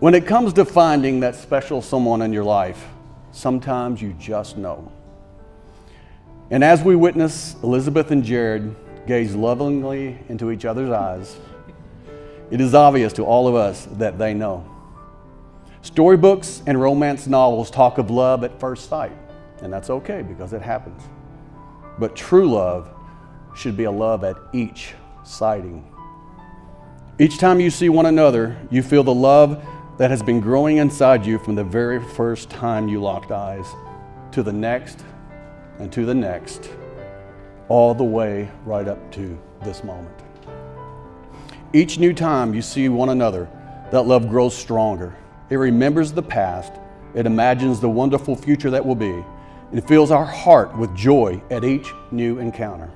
When it comes to finding that special someone in your life, sometimes you just know. And as we witness Elizabeth and Jared gaze lovingly into each other's eyes, it is obvious to all of us that they know. Storybooks and romance novels talk of love at first sight, and that's okay because it happens. But true love should be a love at each sighting. Each time you see one another, you feel the love that has been growing inside you from the very first time you locked eyes, to the next and to the next, all the way right up to this moment. Each new time you see one another, that love grows stronger. It remembers the past, it imagines the wonderful future that will be, and fills our heart with joy at each new encounter.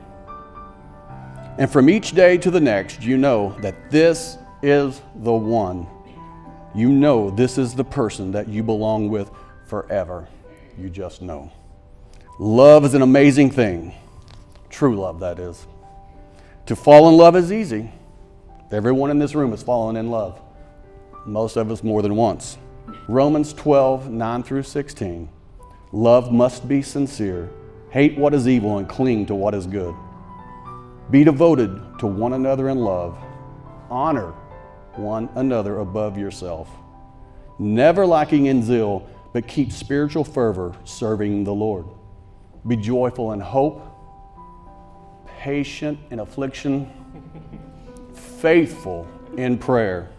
And from each day to the next, you know that this is the one. You know this is the person that you belong with forever. You just know. Love is an amazing thing. True love, that is. To fall in love is easy. Everyone in this room has fallen in love. Most of us more than once. Romans 12, 9 through 16. Love must be sincere. Hate what is evil and cling to what is good. Be devoted to one another in love. Honor one another above yourself. Never lacking in zeal, but keep spiritual fervor, serving the Lord. Be joyful in hope, patient in affliction, faithful in prayer.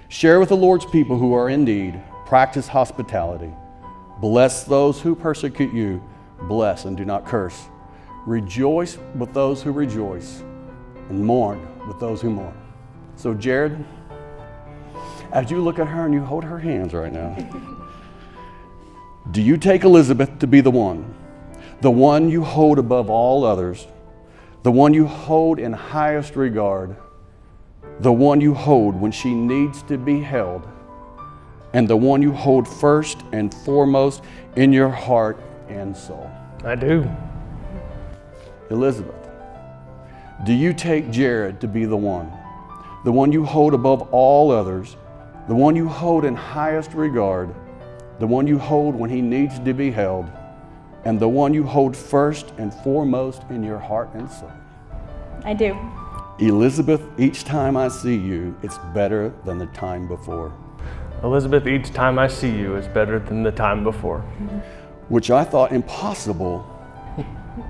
Share with the Lord's people who are in need. Practice hospitality. Bless those who persecute you. Bless and do not curse. Rejoice with those who rejoice, and mourn with those who mourn. So Jared, as you look at her and you hold her hands right now, do you take Elizabeth to be the one you hold above all others, the one you hold in highest regard, the one you hold when she needs to be held, and the one you hold first and foremost in your heart and soul? I do. Elizabeth, do you take Jared to be the one you hold above all others, the one you hold in highest regard, the one you hold when he needs to be held, and the one you hold first and foremost in your heart and soul? I do. Elizabeth, each time I see you, it's better than the time before. Elizabeth, each time I see you is better than the time before. Which I thought impossible.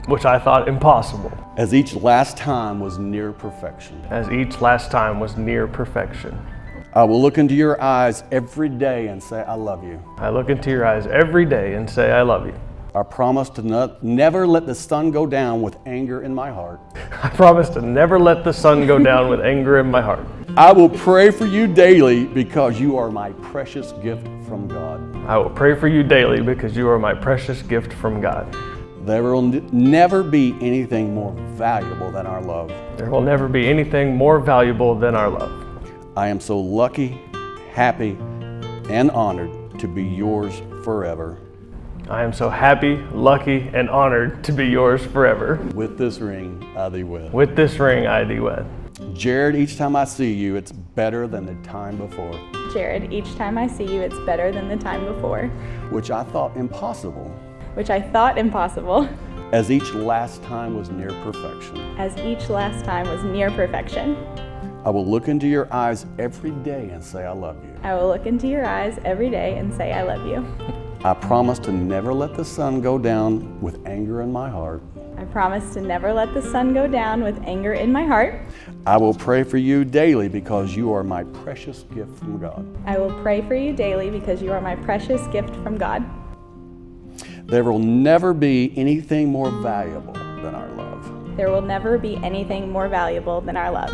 Which I thought impossible. As each last time was near perfection. As each last time was near perfection. I will look into your eyes every day and say, I love you. I look into your eyes every day and say, I love you. I promise to never let the sun go down with anger in my heart. I promise to never let the sun go down with anger in my heart. I will pray for you daily because you are my precious gift from God. I will pray for you daily because you are my precious gift from God. There will never be anything more valuable than our love. There will never be anything more valuable than our love. I am so lucky, happy, and honored to be yours forever. I am so happy, lucky, and honored to be yours forever. With this ring, I thee wed. With this ring, I thee wed. Jared, each time I see you, it's better than the time before. Jared, each time I see you, it's better than the time before. Which I thought impossible. Which I thought impossible. As each last time was near perfection. As each last time was near perfection. I will look into your eyes every day and say I love you. I will look into your eyes every day and say I love you. I promise to never let the sun go down with anger in my heart. I promise to never let the sun go down with anger in my heart. I will pray for you daily because you are my precious gift from God. I will pray for you daily because you are my precious gift from God. There will never be anything more valuable than our love. There will never be anything more valuable than our love.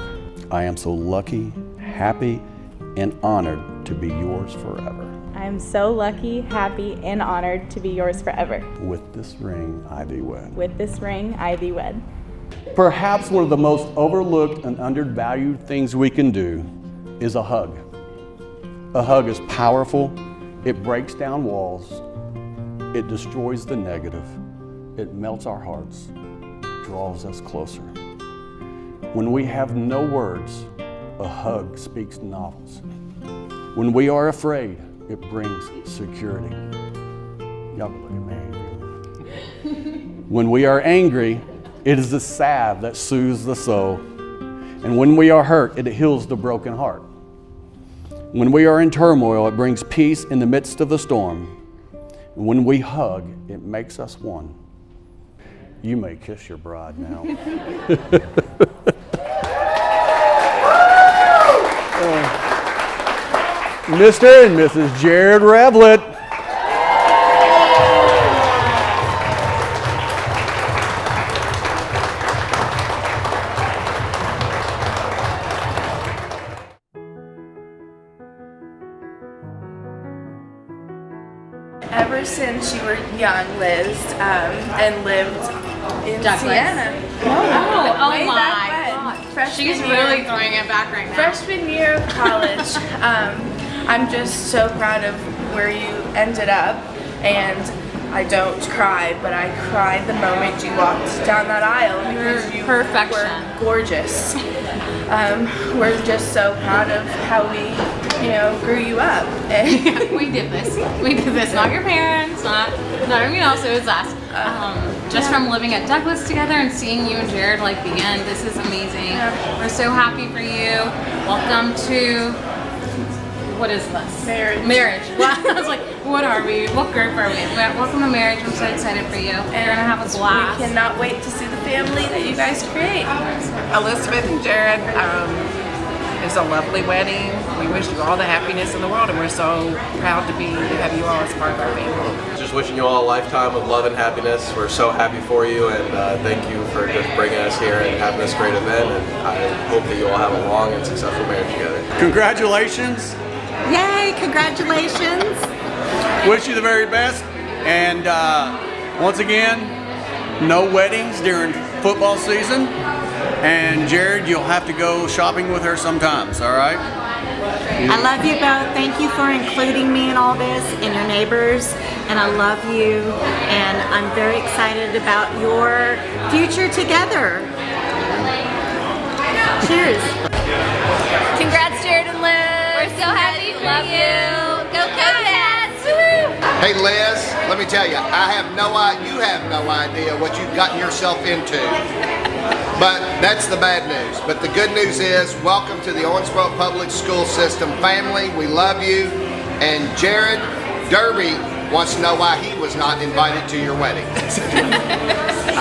I am so lucky, happy, and honored to be yours forever. I am so lucky, happy, and honored to be yours forever. With this ring, I thee wed. With this ring, I thee wed. Perhaps one of the most overlooked and undervalued things we can do is a hug. A hug is powerful. It breaks down walls. It destroys the negative. It melts our hearts, draws us closer. When we have no words, a hug speaks novels. When we are afraid, it brings security. Y'all look at me angry. When we are angry, it is the salve that soothes the soul. And when we are hurt, it heals the broken heart. When we are in turmoil, it brings peace in the midst of the storm. And when we hug, it makes us one. You may kiss your bride now. Mr. and Mrs. Jared Ravlett. Ever since you were young, Liz, and lived in Siena. Oh Way my back when. God. Freshman She's year. really throwing it back right now. Freshman year of college. I'm just so proud of where you ended up, and I don't cry, but I cried the moment you walked down that aisle because you Perfection. were gorgeous. We're just so proud of how we, grew you up. We did this. We did this. Not your parents, not anyone else. It was us. Just from living at Douglas together and seeing you and Jared like the end. This is amazing. Yeah. We're so happy for you. Welcome to, what is this? Marriage. Marriage. Well, I was like, what are we? What group are we? Welcome to marriage. I'm so excited for you. You're gonna have a blast. We cannot wait to see the family that you guys create. Elizabeth and Jared, it's a lovely wedding. We wish you all the happiness in the world, and we're so proud to have you all as part of our family. Just wishing you all a lifetime of love and happiness. We're so happy for you, and thank you for just bringing us here and having this great event. And I hope that you all have a long and successful marriage together. Congratulations. Yay, congratulations. Wish you the very best. And once again, no weddings during football season. And Jared, you'll have to go shopping with her sometimes, all right? I love you both. Thank you for including me in all this and your neighbors. And I love you. And I'm very excited about your future together. Cheers. Congrats, Jared and Liz. We're so happy for you. Go Cats! Hey Liz, let me tell you, you have no idea what you've gotten yourself into. But that's the bad news. But the good news is, welcome to the Owensboro Public School System family. We love you. And Jared, Derby wants to know why he was not invited to your wedding.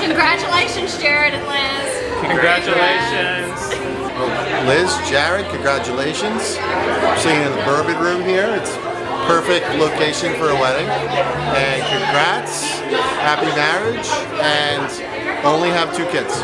Congratulations, Jared and Liz. Congratulations. Liz, Jared, congratulations. We're sitting in the bourbon room here. It's perfect location for a wedding. And congrats, happy marriage, and only have 2 kids.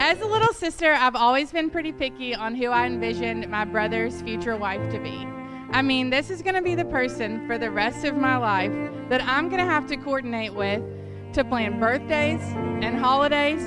As a little sister, I've always been pretty picky on who I envisioned my brother's future wife to be. I mean, this is going to be the person for the rest of my life that I'm going to have to coordinate with to plan birthdays and holidays,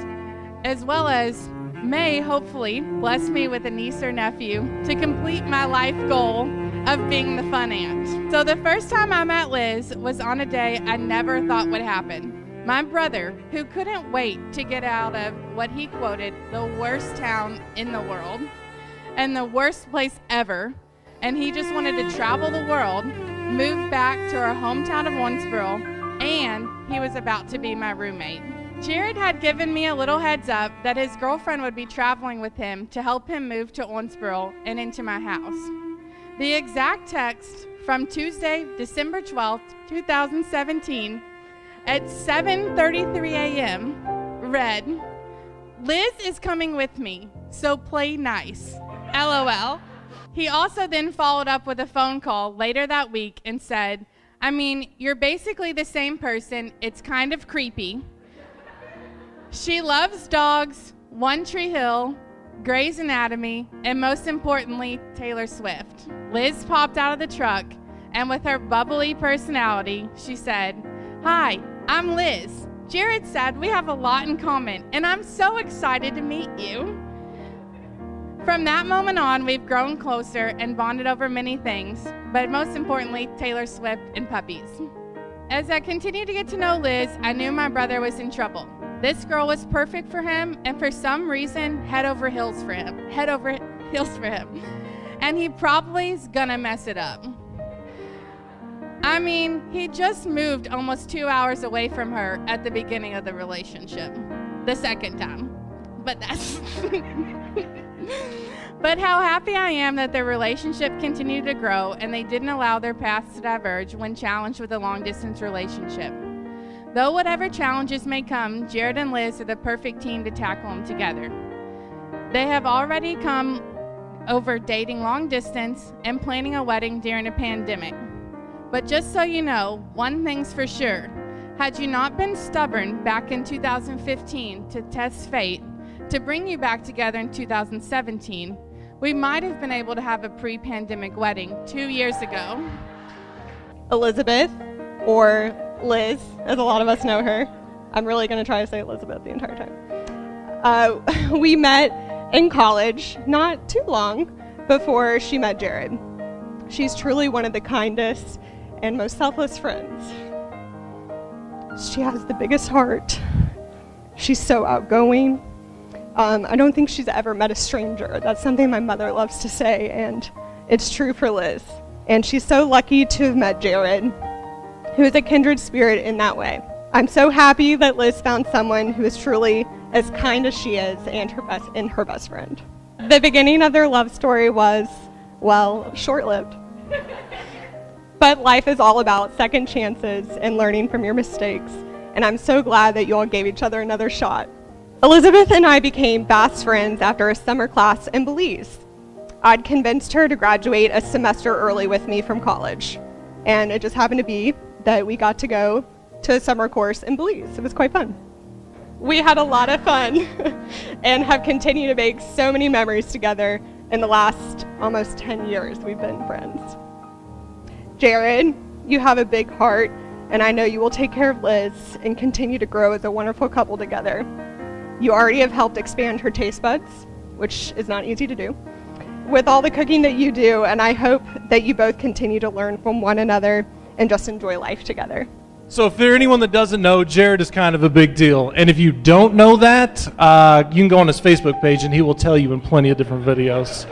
as well as may hopefully bless me with a niece or nephew to complete my life goal of being the fun aunt. So the first time I met Liz was on a day I never thought would happen. My brother, who couldn't wait to get out of what he quoted, the worst town in the world and the worst place ever, and he just wanted to travel the world, moved back to our hometown of Owensboro, and he was about to be my roommate. Jared had given me a little heads up that his girlfriend would be traveling with him to help him move to Owensboro and into my house. The exact text from Tuesday, December 12th, 2017, at 7:33 a.m. read, "Liz is coming with me, so play nice. LOL." He also then followed up with a phone call later that week and said, "I mean, you're basically the same person. It's kind of creepy. She loves dogs, One Tree Hill, Grey's Anatomy, and most importantly, Taylor Swift." Liz popped out of the truck, and with her bubbly personality, she said, "Hi, I'm Liz. Jared said we have a lot in common, and I'm so excited to meet you." From that moment on, we've grown closer and bonded over many things, but most importantly, Taylor Swift and puppies. As I continued to get to know Liz, I knew my brother was in trouble. This girl was perfect for him, and for some reason, head over heels for him. And he probably is gonna mess it up. I mean, he just moved almost 2 hours away from her at the beginning of the relationship. The second time. But that's... But how happy I am that their relationship continued to grow and they didn't allow their paths to diverge when challenged with a long-distance relationship. Though whatever challenges may come, Jared and Liz are the perfect team to tackle them together. They have already come over dating long distance and planning a wedding during a pandemic. But just so you know, one thing's for sure. Had you not been stubborn back in 2015 to test fate, to bring you back together in 2017, we might have been able to have a pre-pandemic wedding 2 years ago. Elizabeth, or Liz, as a lot of us know her. I'm really going to try to say Elizabeth the entire time. We met in college not too long before she met Jared. She's truly one of the kindest and most selfless friends. She has the biggest heart. She's so outgoing. I don't think she's ever met a stranger. That's something my mother loves to say, and it's true for Liz. And she's so lucky to have met Jared, who is a kindred spirit in that way. I'm so happy that Liz found someone who is truly as kind as she is and her best friend. The beginning of their love story was, well, short-lived. But life is all about second chances and learning from your mistakes, and I'm so glad that you all gave each other another shot. Elizabeth and I became fast friends after a summer class in Belize. I'd convinced her to graduate a semester early with me from college, and it just happened to be that we got to go to a summer course in Belize. It was quite fun. We had a lot of fun and have continued to make so many memories together in the last almost 10 years we've been friends. Jared, you have a big heart, and I know you will take care of Liz and continue to grow as a wonderful couple together. You already have helped expand her taste buds, which is not easy to do, with all the cooking that you do, and I hope that you both continue to learn from one another and just enjoy life together. So if there's anyone that doesn't know, Jared is kind of a big deal. And if you don't know that, you can go on his Facebook page and he will tell you in plenty of different videos.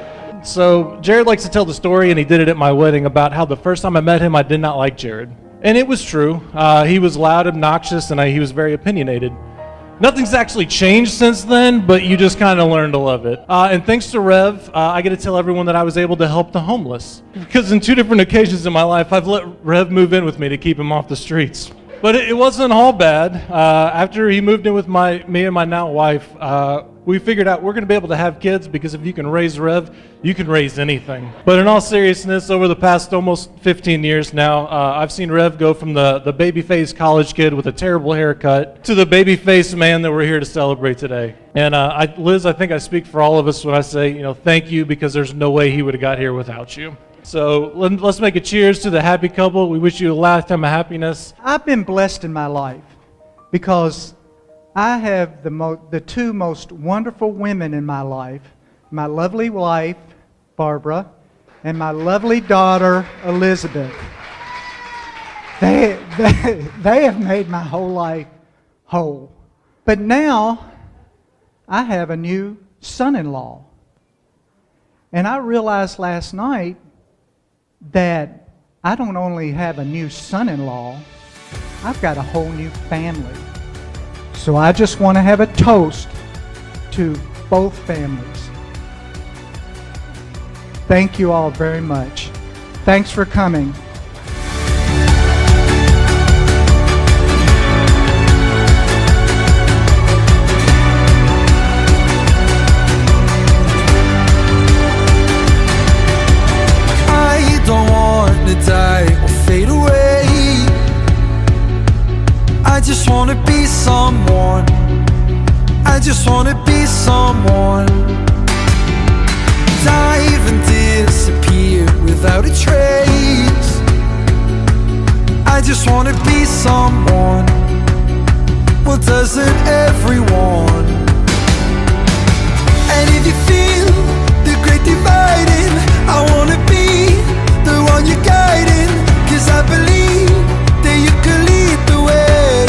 So Jared likes to tell the story, and he did it at my wedding, about how the first time I met him, I did not like Jared. And it was true. He was loud, obnoxious, and he was very opinionated. Nothing's actually changed since then, but you just kind of learn to love it. And thanks to Rev, I get to tell everyone that I was able to help the homeless. Because in 2 different occasions in my life, I've let Rev move in with me to keep him off the streets. But it wasn't all bad. After he moved in with me and my now wife, we figured out we're going to be able to have kids, because if you can raise Rev, you can raise anything. But in all seriousness, over the past almost 15 years now, I've seen Rev go from the baby-faced college kid with a terrible haircut to the baby-faced man that we're here to celebrate today. And Liz, I think I speak for all of us when I say, thank you, because there's no way he would have got here without you. So let's make a cheers to the happy couple. We wish you a lifetime of happiness. I've been blessed in my life because I have the two most wonderful women in my life, my lovely wife, Barbara, and my lovely daughter, Elizabeth. They have made my whole life whole. But now I have a new son-in-law. And I realized last night that I don't only have a new son-in-law, I've got a whole new family. So I just want to have a toast to both families. Thank you all very much. Thanks for coming. Die or fade away. I just wanna be someone. I just wanna be someone. Dive and disappear without a trace. I just wanna be someone. Well, doesn't everyone? And if you feel the great dividing, I wanna be the one you're guiding, 'cause I believe that you can lead the way.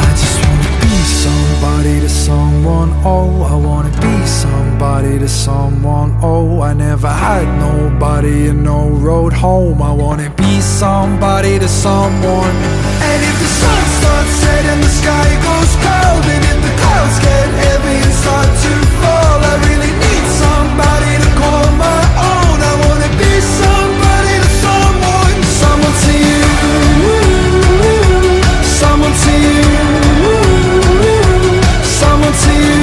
I just wanna be somebody to someone, oh, I wanna be somebody to someone, oh, I never had nobody and no road home. I wanna be somebody to someone. And if the sun starts setting and the sky goes cold, and if the clouds get heavy and start to fall, I really need somebody to call my own. I wanna be somebody to someone. Someone to you, someone to you, someone to you,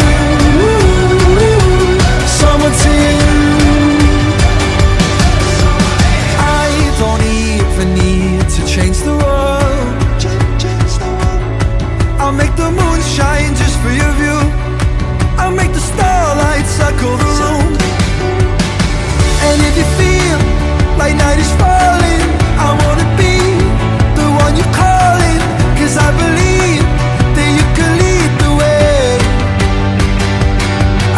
someone to you. I don't even need to change the world. I'll make the moon shine just for your view. I'll make the starlight circle the room. And if you feel like night is falling, I wanna be the one you're calling, 'cause I believe that you can lead the way.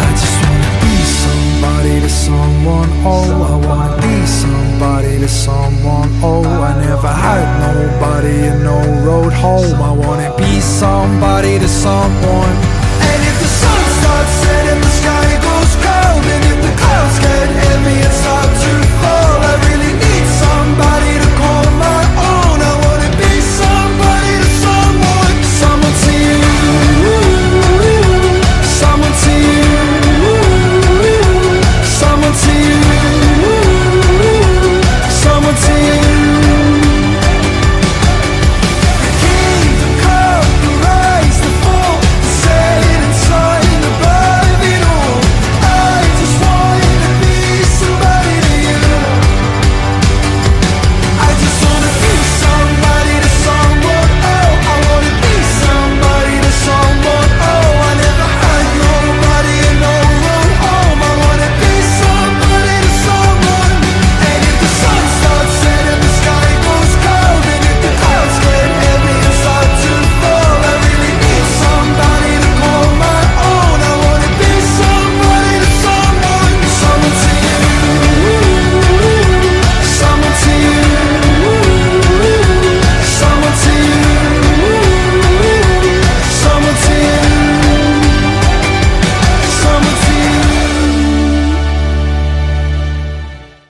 I just wanna be somebody to someone, oh, I wanna be somebody to someone, oh, I never had nobody and no road home. I wanna be somebody to someone. And if the sun starts